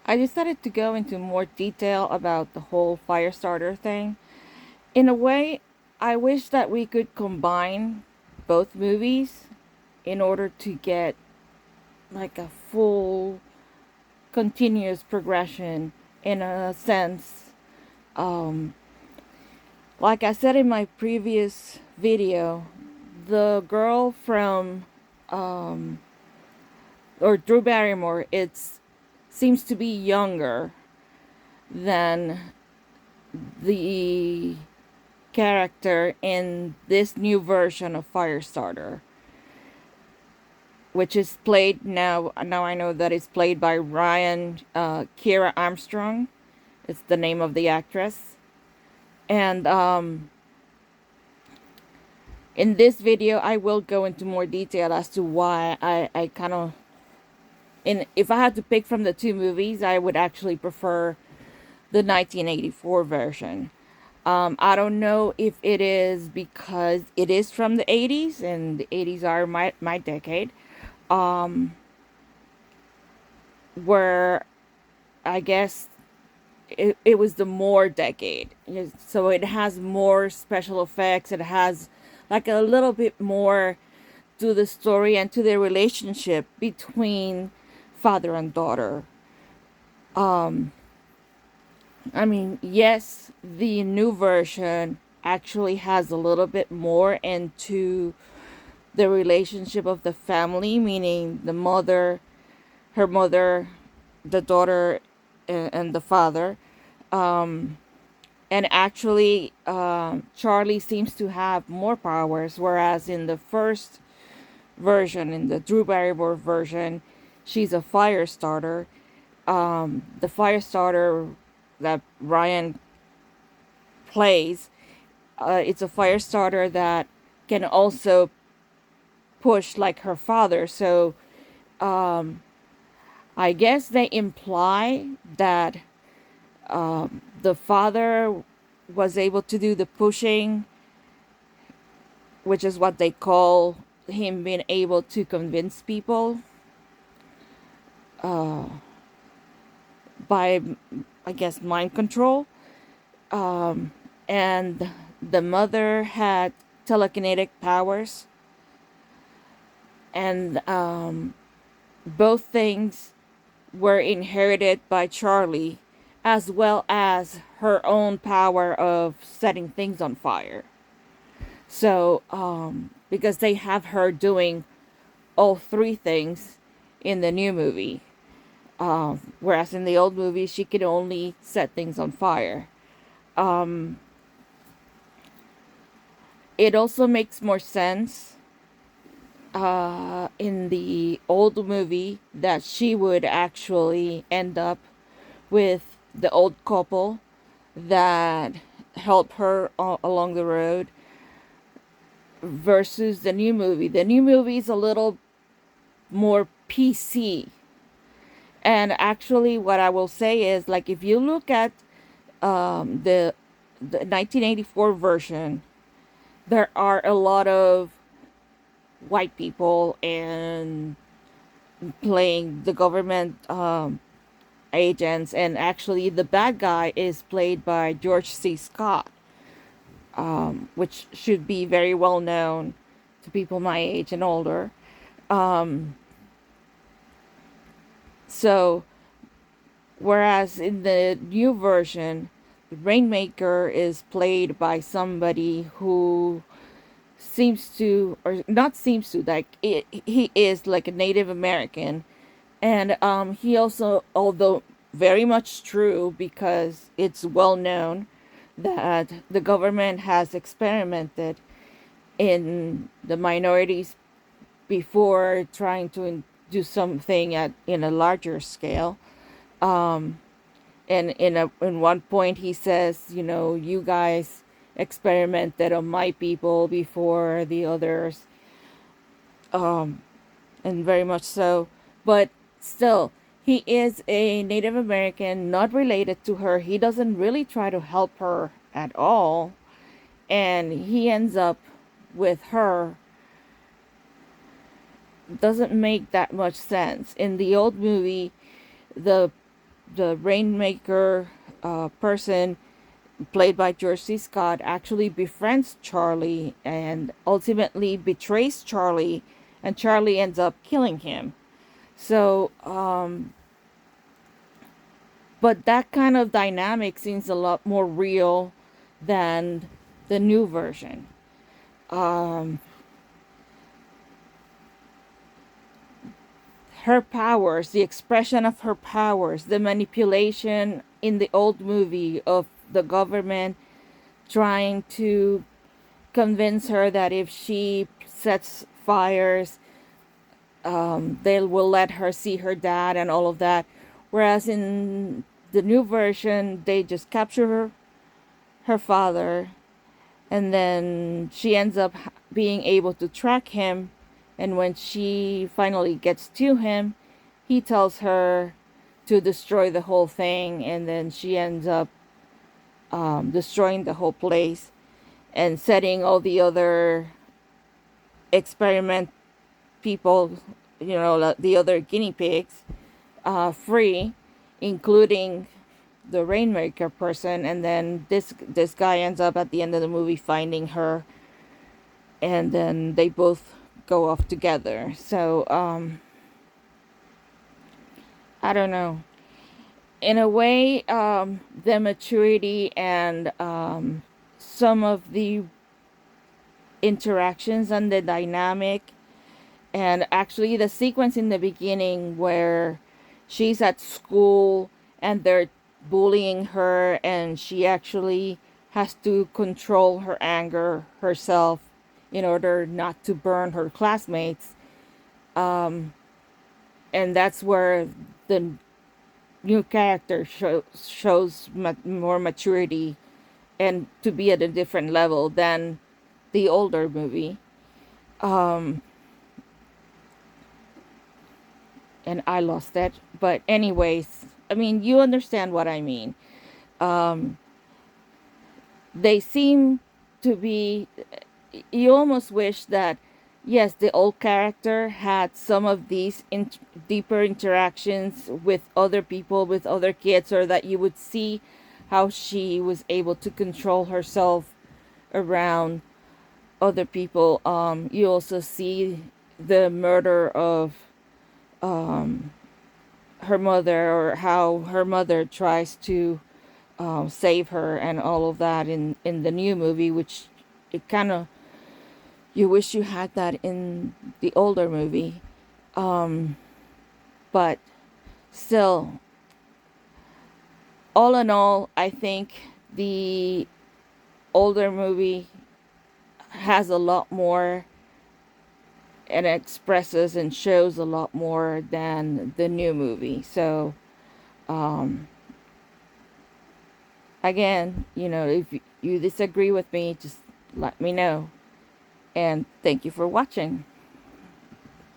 I decided to go into more detail about the whole Firestarter thing. In a way, I wish that we could combine both movies in order to get like a full continuous progression in a sense. Um, like I said in my previous video, the girl from um, or Drew Barrymore, it seems to be younger than the character in this new version of Firestarter, which is played now. Now I know that it's played by Ryan Kira Armstrong. It's the name of the actress, and in this video, I will go into more detail as to why I kind of. And if I had to pick from the two movies, I would actually prefer the 1984 version. I don't know if it is because it is from the 80s and the 80s are my decade, where I guess it was the more decade. So it has more special effects. It has like a little bit more to the story and to the relationship between father and daughter. I mean, yes, the new version actually has a little bit more into the relationship of the family, meaning the mother, her mother, the daughter, and the father. And actually, Charlie seems to have more powers, whereas in the first version, in the Drew Barrymore version, she's a fire starter. The fire starter that Ryan plays, it's a fire starter that can also push like her father. So I guess they imply that the father was able to do the pushing, which is what they call him being able to convince people by, I guess, mind control. And the mother had telekinetic powers, and both things were inherited by Charlie, as well as her own power of setting things on fire. So, because they have her doing all three things in the new movie, whereas in the old movie she could only set things on fire. It also makes more sense in the old movie that she would actually end up with the old couple that help her along the road versus the new movie. The new movie is a little more PC. And actually, what I will say is, like, if you look at the 1984 version, there are a lot of white people and playing the government agents, and actually the bad guy is played by George C. Scott, which should be very well known to people my age and older. So, whereas in the new version, the Rainmaker is played by somebody who seems to, or not seems to, like he is like a Native American, and he also, although very much true because it's well known that the government has experimented in the minorities before trying to do something at in a larger scale. And in one point he says, you know, you guys experimented on my people before the others, and very much so. But still, he is a Native American, not related to her. He doesn't really try to help her at all, and he ends up with her. Doesn't make that much sense. In the old movie, the the Rainmaker person, played by George C. Scott, actually befriends Charlie and ultimately betrays Charlie, and Charlie ends up killing him. So, but that kind of dynamic seems a lot more real than the new version. Um, Her powers, the expression of her powers, the manipulation in the old movie of the government trying to convince her that if she sets fires, they will let her see her dad and all of that. Whereas in the new version, they just capture her father, and then she ends up being able to track him. And when she finally gets to him, he tells her to destroy the whole thing, and then she ends up destroying the whole place and setting all the other experiment people, the other guinea pigs, free, including the Rainmaker person. And then this guy ends up at the end of the movie finding her, and then they both go off together. So I don't know. In a way, the maturity and some of the interactions and the dynamic, and actually the sequence in the beginning where she's at school and they're bullying her, and she actually has to control her anger herself in order not to burn her classmates. And that's where the new character shows more maturity and to be at a different level than the older movie. And I lost that. But anyways, I mean, you understand what I mean. They seem to be, you almost wish that, yes, the old character had some of these deeper interactions with other people, with other kids, or that you would see how she was able to control herself around other people. You also see the murder of her mother, or how her mother tries to save her and all of that in the new movie, which it kind of, you wish you had that in the older movie. But still, all in all, I think the older movie has a lot more and expresses and shows a lot more than the new movie. So, again, if you disagree with me, just let me know. And thank you for watching.